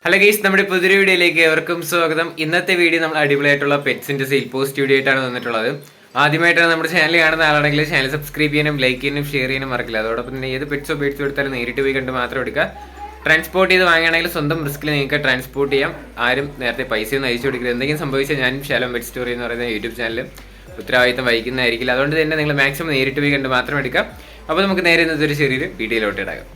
Hello guys, നമ്മുടെ പുതിയൊരു വീഡിയോയിലേക്ക് എവർക്കും സ്വാഗതം. ഇന്നത്തെ വീഡിയോ നമ്മൾ അടിപൊളിയായിട്ടുള്ള പെറ്റ്സിന്റെ സെയിൽ പോസ്റ്റ് വീഡിയോ ആയിട്ടാണ് വന്നിട്ടുള്ളത്. ആദ്യമായിട്ടാണ് നമ്മുടെ ചാനൽ കാണുന്ന ആളാണെങ്കിൽ ചാനൽ സബ്സ്ക്രൈബ് ചെയ്യാനും ലൈക്ക് ചെയ്യാനും ഷെയർ ചെയ്യാനും മറക്കില്ല. അതോടൊപ്പം തന്നെ ഏത് പെറ്റ്സോ ബേഡ്സോ എടുത്താലും നേരിട്ട് പോയി കണ്ട് മാത്രം എടുക്കുക. ട്രാൻസ്പോർട്ട് ചെയ്ത് വാങ്ങുകയാണെങ്കിൽ സ്വന്തം റിസ്കിൽ നിങ്ങൾക്ക് ട്രാൻസ്പോർട്ട് ചെയ്യാം. ആരും നേരത്തെ പൈസയൊന്നും അയച്ചു കൊടുക്കില്ല. എന്തെങ്കിലും സംഭവിച്ചാൽ ഞാനും ശാലം പെറ്റ് സ്റ്റോറി എന്ന് പറയുന്ന യൂട്യൂബ് ചാനൽ ഉത്തരവാദിത്തം വഹിക്കുന്നതായിരിക്കില്ല. അതുകൊണ്ട് തന്നെ നിങ്ങൾ മാക്സിമം നേരിട്ട് പോയി കണ്ട് മാത്രം എടുക്കാം. അപ്പോൾ നമുക്ക് നേരെ ഇന്നത്തെ ഒരു ചെറിയൊരു വീഡിയോയിലോട്ട് ഇടാം.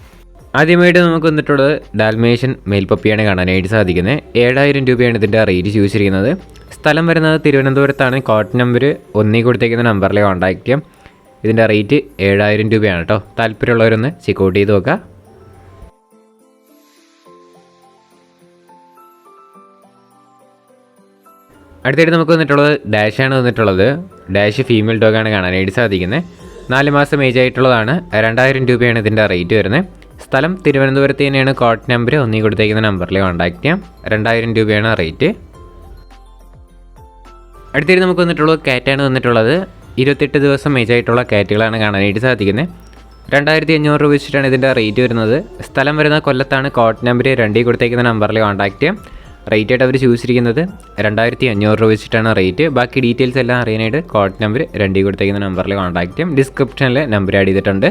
ആദ്യമായിട്ട് നമുക്ക് വന്നിട്ടുള്ളത് ഡാൽമേഷ്യൻ മെയിൽ പപ്പിയാണ് കാണാനായിട്ട് സാധിക്കുന്നത്. 7000 രൂപയാണ് ഇതിൻ്റെ റേറ്റ് ചോദിച്ചിരിക്കുന്നത്. സ്ഥലം വരുന്നത് തിരുവനന്തപുരത്താണ്. കോഡ് നമ്പർ 1 കൊടുത്തേക്കുന്ന നമ്പറിൽ കോൺടാക്ട് ചെയ്യാം. ഇതിൻ്റെ റേറ്റ് 7000 രൂപയാണ് കേട്ടോ. താല്പര്യമുള്ളവരൊന്ന് ചെക്കൗട്ട് ചെയ്ത് നോക്കുക. അടുത്തായിട്ട് നമുക്ക് വന്നിട്ടുള്ളത് ഡാഷാണ് വന്നിട്ടുള്ളത്. ഡാഷ് ഫീമെയിൽ ഡോഗാണ് കാണാനായിട്ട് സാധിക്കുന്നത്. 4 മാസം ഏജ് ആയിട്ടുള്ളതാണ്. 2000 രൂപയാണ് ഇതിൻ്റെ റേറ്റ് വരുന്നത്. സ്ഥലം തിരുവനന്തപുരത്ത് തന്നെയാണ്. കോഡ് നമ്പർ 1 കൊടുത്തേക്കുന്ന നമ്പറിൽ കോൺടാക്ട് ചെയ്യാം. 2000 രൂപയാണ് റേറ്റ്. അടുത്തായിട്ട് നമുക്ക് വന്നിട്ടുള്ളത് കാറ്റാണ് വന്നിട്ടുള്ളത്. 28 ദിവസം ഏജ് ആയിട്ടുള്ള കാറ്റുകളാണ് കാണാനായിട്ട് സാധിക്കുന്നത്. 2500 രൂപ വെച്ചിട്ടാണ് ഇതിൻ്റെ റേറ്റ് വരുന്നത്. സ്ഥലം വരുന്ന കൊല്ലത്താണ്. കോഡ് നമ്പർ 2 കൊടുത്തേക്കുന്ന നമ്പറിൽ കോൺടാക്ട് ചെയ്യാം. റേറ്റ് ആയിട്ട് അവർ ചോദിച്ചിരിക്കുന്നത് 2500 രൂപ വെച്ചിട്ടാണ് റേറ്റ്. ബാക്കി ഡീറ്റെയിൽസ് എല്ലാം അറിയാനായിട്ട് കോഡ് നമ്പർ 2 കൊടുത്തേക്കുന്ന നമ്പറിൽ കോൺടാക്ട് ചെയ്യാം. ഡിസ്ക്രിപ്ഷനിൽ നമ്പർ ആഡ് ചെയ്തിട്ടുണ്ട്.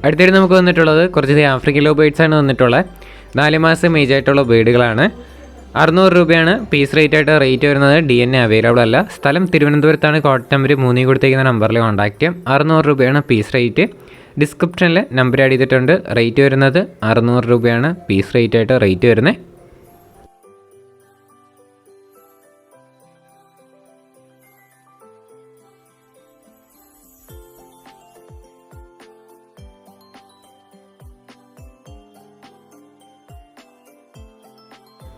അടുത്തായിട്ട് നമുക്ക് വന്നിട്ടുള്ളത് കുറച്ച് ആഫ്രിക്കൻ ലോ ബേഡ്സ് ആണ് വന്നിട്ടുള്ളത്. 4 മാസം ഏജ് ആയിട്ടുള്ള ബേഡുകളാണ്. 600 രൂപയാണ് പീസ് റേറ്റ് ആയിട്ട് റേറ്റ് വരുന്നത്. DNA അവൈലബിൾ അല്ല. സ്ഥലം തിരുവനന്തപുരത്താണ്. കോഡ് നമ്പർ 3 കൊടുത്തേക്കുന്ന നമ്പറിൽ കോൺടാക്ട് ചെയ്യാം. 600 രൂപയാണ് പീസ് റേറ്റ്. ഡിസ്ക്രിപ്ഷനിൽ നമ്പർ ആഡ് ചെയ്തിട്ടുണ്ട്. റേറ്റ് വരുന്നത് 600 രൂപയാണ് പീസ് റേറ്റ് ആയിട്ട് റേറ്റ് വരുന്നത്.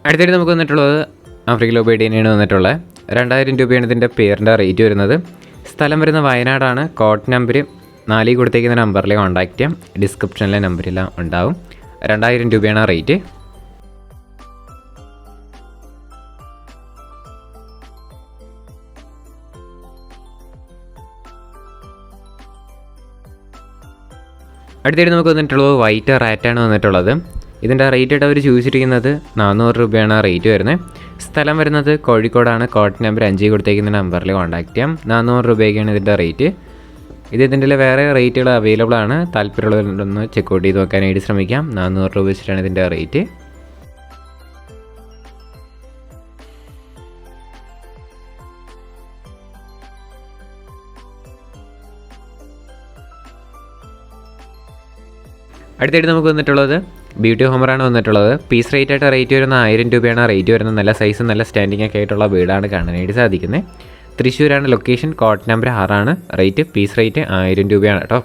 അടുത്തായിട്ട് നമുക്ക് വന്നിട്ടുള്ളത് ആഫ്രിക്കൻ ലോ ബേഡ് തന്നെയാണ് വന്നിട്ടുള്ളത്. 2000 രൂപയാണ് ഇതിൻ്റെ പേരിൻ്റെ റേറ്റ് വരുന്നത്. സ്ഥലം വരുന്ന വയനാടാണ്. കോഡ് നമ്പർ 4 കൊടുത്തേക്കുന്ന നമ്പറിൽ കോൺടാക്ട് ചെയ്യാം. ഡിസ്ക്രിപ്ഷനിലെ നമ്പരെല്ലാം ഉണ്ടാവും. 2000 രൂപയാണ് റേറ്റ്. അടുത്തായിട്ട് നമുക്ക് വന്നിട്ടുള്ളത് വൈറ്റ് റാറ്റാണ് വന്നിട്ടുള്ളത്. ഇതിൻ്റെ റേറ്റ് ആയിട്ട് അവർ ചോദിച്ചിരിക്കുന്നത് 400 രൂപയാണ് റേറ്റ് വരുന്നത്. സ്ഥലം വരുന്നത് കോഴിക്കോടാണ്. കോഡ് നമ്പർ 5 കൊടുത്തേക്കുന്ന നമ്പറിൽ കോൺടാക്ട് ചെയ്യാം. 400 രൂപയ്ക്കാണ് ഇതിൻ്റെ റേറ്റ്. ഇതിൻ്റെ വേറെ റേറ്റുകൾ അവൈലബിൾ ആണ്. താല്പര്യമുള്ളവരൊന്ന് ചെക്കൗട്ട് ചെയ്ത് നോക്കാനായിട്ട് ശ്രമിക്കാം. 400 രൂപ വെച്ചിട്ടാണ് ഇതിൻ്റെ റേറ്റ്. അടുത്തായിട്ട് നമുക്ക് വന്നിട്ടുള്ളത് ബ്യൂട്ടി ഹോമറാണ് വന്നിട്ടുള്ളത്. പീസ് റേറ്റ് ആയിട്ട് റേറ്റ് വരുന്ന 1000 രൂപയാണ് റേറ്റ് വരുന്നത്. നല്ല സൈസ് നല്ല സ്റ്റാൻഡിംഗ് ഒക്കെ ആയിട്ടുള്ള വീടാണ് കാണാനായിട്ട് സാധിക്കുന്നത്. തൃശ്ശൂരാണ് ലൊക്കേഷൻ. കോഡ് നമ്പർ 6 ആണ്. റേറ്റ് പീസ് റേറ്റ് 1000 രൂപയാണ് കേട്ടോ.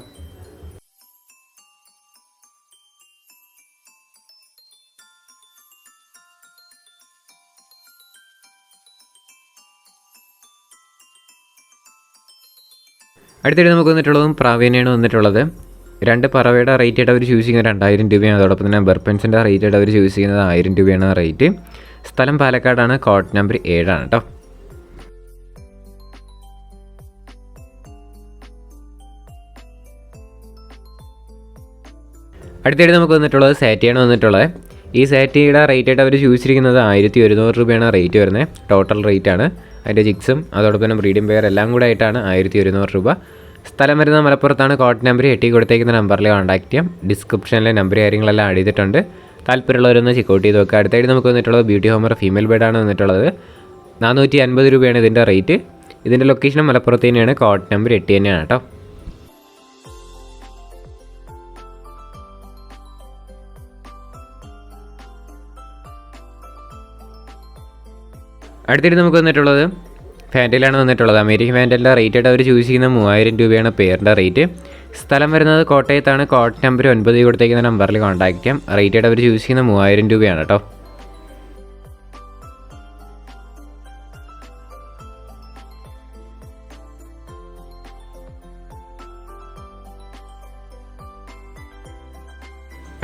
അടുത്തായിട്ട് നമുക്ക് വന്നിട്ടുള്ളതും പ്രാവീണ്യാണ് വന്നിട്ടുള്ളത്. 2 പറവയുടെ റേറ്റ് ആയിട്ട് അവർ ചൂസ് ചെയ്യുന്നത് 2000 രൂപയാണ്. അതോടൊപ്പം തന്നെ ബർപ്പൻസിൻ്റെ റേറ്റ് ആയിട്ട് അവർ ചൂസ് ചെയ്യുന്നത് 1000 രൂപയാണ് റേറ്റ്. സ്ഥലം പാലക്കാടാണ്. കോഡ് നമ്പർ 7 ആണ് കേട്ടോ. അടുത്തായിട്ട് നമുക്ക് വന്നിട്ടുള്ളത് സാറ്റിയാണ് വന്നിട്ടുള്ളത്. ഈ സാറ്റിയുടെ റേറ്റ് ആയിട്ട് അവർ ചൂസ് ചെയ്യുന്നത് 1100 രൂപയാണ് റേറ്റ് വരുന്നത്. ടോട്ടൽ റേറ്റ് ആണ്. അതിൻ്റെ ജിക്സും അതോടൊപ്പം തന്നെ ബ്രീഡിംഗ് പെയർ എല്ലാം കൂടെ ആയിട്ടാണ് 1100 രൂപ. സ്ഥലം വരുന്ന മലപ്പുറത്താണ്. കോഡ് നമ്പർ 8 കൊടുത്തേക്കുന്ന നമ്പറിൽ കോൺടാക്ട് ചെയ്യാം. ഡിസ്ക്രിപ്ഷനിലെ നമ്പർ കാര്യങ്ങളെല്ലാം ആഡ് ചെയ്തിട്ടുണ്ട്. താല്പര്യമുള്ളവരൊന്ന് ചെക്കൗട്ട് ചെയ്ത് നോക്കുക. അടുത്തായിട്ട് നമുക്ക് വന്നിട്ടുള്ളത് ബ്യൂട്ടി ഹോമർ ഫീമെയിൽ ബേഡാണ് വന്നിട്ടുള്ളത്. 450 രൂപയാണ് ഇതിൻ്റെ റേറ്റ്. ഇതിൻ്റെ ലൊക്കേഷനും മലപ്പുറത്ത് തന്നെയാണ്. കോഡ് നമ്പർ 8 തന്നെയാണ് കേട്ടോ. അടുത്തായിട്ട് നമുക്ക് വന്നിട്ടുള്ളത് ഫാൻറ്റയിലാണ് വന്നിട്ടുള്ളത്. അമേരിക്കൻ ഫാൻറ്റലിൻ്റെ റേറ്റ് ആയിട്ട് അവർ ചൂസ് ചെയ്യുന്ന 3000 രൂപയാണ് പേരിൻ്റെ റേറ്റ്. സ്ഥലം വരുന്നത് കോട്ടയത്താണ്. കോഡ് നമ്പർ 9 കൊടുത്തേക്കുന്ന നമ്പറിൽ കോൺടാക്ട് ചെയ്യാം. റേറ്റ് ആയിട്ട് അവർ ചൂസ് ചെയ്യുന്ന 3000 രൂപയാണ് കേട്ടോ.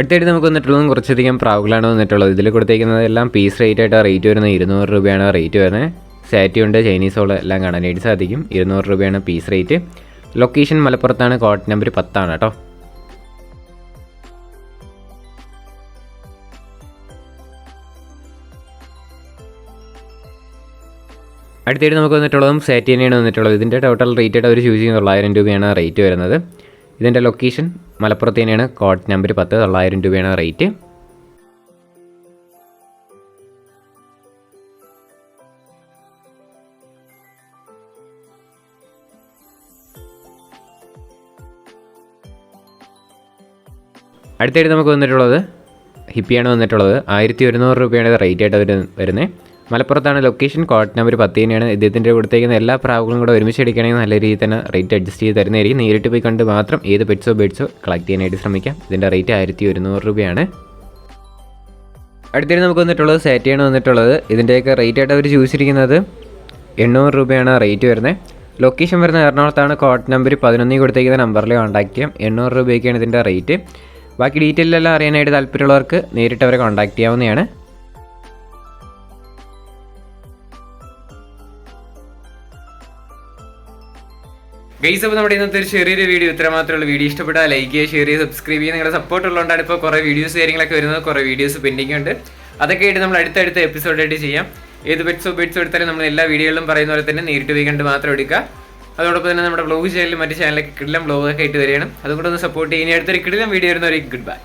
അടുത്തായിട്ട് നമുക്ക് വന്നിട്ടുള്ളതും കുറച്ചധികം പ്രാവുകളാണ് വന്നിട്ടുള്ളത്. ഇതിൽ കൊടുത്തേക്കുന്നത് എല്ലാം പീസ് റേറ്റ് ആയിട്ട് റേറ്റ് വരുന്നത് 200 രൂപയാണ് റേറ്റ് വരുന്നത്. സാറ്റിയുണ്ട്, ചൈനീസ് ഹോൾ എല്ലാം കാണാനായിട്ട് സാധിക്കും. 200 രൂപയാണ് പീസ് റേറ്റ്. ലൊക്കേഷൻ മലപ്പുറത്താണ്, കോഡ് നമ്പർ 10 ആണ് കേട്ടോ. അടുത്തായിട്ട് നമുക്ക് വന്നിട്ടുള്ളതും സാറ്റി തന്നെയാണ് വന്നിട്ടുള്ളത്. ഇതിൻ്റെ ടോട്ടൽ റേറ്റ് ആയിട്ട് അവർ ചൂസ് ചെയ്യുന്നത് 900 രൂപയാണ് റേറ്റ് വരുന്നത്. ഇതിൻ്റെ ലൊക്കേഷൻ മലപ്പുറത്ത് തന്നെയാണ്, കോഡ് നമ്പർ 10, 900 രൂപയാണ് റേറ്റ്. അടുത്തായിട്ട് നമുക്ക് വന്നിട്ടുള്ളത് ഹിപ്പിയാണ് വന്നിട്ടുള്ളത്. 1100 രൂപയാണ് റേറ്റ് ആയിട്ട് വരുന്നത്. മലപ്പുറത്താണ് ലൊക്കേഷൻ, കോഡ് നമ്പർ 10 തന്നെയാണ്. ഇദ്ദേഹത്തിൻ്റെ കൊടുത്തേക്കുന്ന എല്ലാ പ്രാവുകളും കൂടെ ഒരുമിച്ച് അടിക്കുകയാണെങ്കിൽ നല്ല രീതിയിൽ തന്നെ റേറ്റ് അഡ്ജസ്റ്റ് ചെയ്ത് തരുന്നതായിരിക്കും. നേരിട്ട് പോയി കണ്ട് മാത്രം ഏത് പെറ്റ്സോ ബേഡ്സോ കളക്ട് ചെയ്യാനായിട്ട് ശ്രമിക്കാം. ഇതിൻ്റെ റേറ്റ് 1100 രൂപയാണ്. അടുത്തായിട്ട് നമുക്ക് വന്നിട്ടുള്ളത് സാറ്റിയാണ് വന്നിട്ടുള്ളത്. ഇതിൻ്റെയൊക്കെ റേറ്റ് ആയിട്ട് അവർ ചൂസ് ചെയ്തിരിക്കുന്നത് 800 രൂപയാണ് റേറ്റ് വരുന്നത്. ലൊക്കേഷൻ വരുന്നത് എറണാകുളത്താണ്, കോഡ് നമ്പർ 11 കൊടുത്തേക്കുന്ന നമ്പറിൽ കോൺടാക്ട് ചെയ്യാം. 800 രൂപയ്ക്കാണ് ഇതിൻ്റെ റേറ്റ്. ബാക്കി ഡീറ്റെയിൽ എല്ലാം അറിയാനായിട്ട് താല്പര്യമുള്ളവർക്ക് നേരിട്ട് അവരെ കോൺടാക്ട് ചെയ്യാവുന്നതാണ്. ഗൈസ്, അപ്പോൾ നമ്മുടെ ഇന്നത്തെ ഒരു ചെറിയൊരു വീഡിയോ ഇത്ര മാത്രമുള്ള. വീഡിയോ ഇഷ്ടപ്പെട്ടാൽ ലൈക്ക് ചെയ്യുക, ഷെയർ ചെയ്യുക, സബ്സ്ക്രൈബ് ചെയ്യുക. നിങ്ങളുടെ സപ്പോർട്ട് ഉള്ളതുകൊണ്ടാണ് ഇപ്പോൾ കുറേ വീഡിയോസ് കാര്യങ്ങളൊക്കെ വരുന്നത്. കുറേ വീഡിയോസ് പെൻഡിങ് ഉണ്ട്. അതൊക്കെ ആയിട്ട് നമ്മൾ അടുത്തടുത്ത എപ്പിസോഡായിട്ട് ചെയ്യാം. ഏത് പെറ്റ്സോ എടുത്താലും നമ്മൾ എല്ലാ വീഡിയോകളിലും പറയുന്ന പോലെ തന്നെ നേരിട്ട് പോയി കണ്ട് മാത്രം എടുക്കുക. അതോടൊപ്പം തന്നെ നമ്മുടെ വ്ലോഗ് ചാനലും മറ്റ് ചാനലൊക്കെ കിടിലം വ്ലോഗൊക്കെ ആയിട്ട് വരികയാണ്. അതുകൊണ്ടൊന്ന് സപ്പോർട്ട് ചെയ്യുക. ഇനി അടുത്തൊരു കിടിലം വീഡിയോ വരുന്നവരെ ഗുഡ് ബൈ.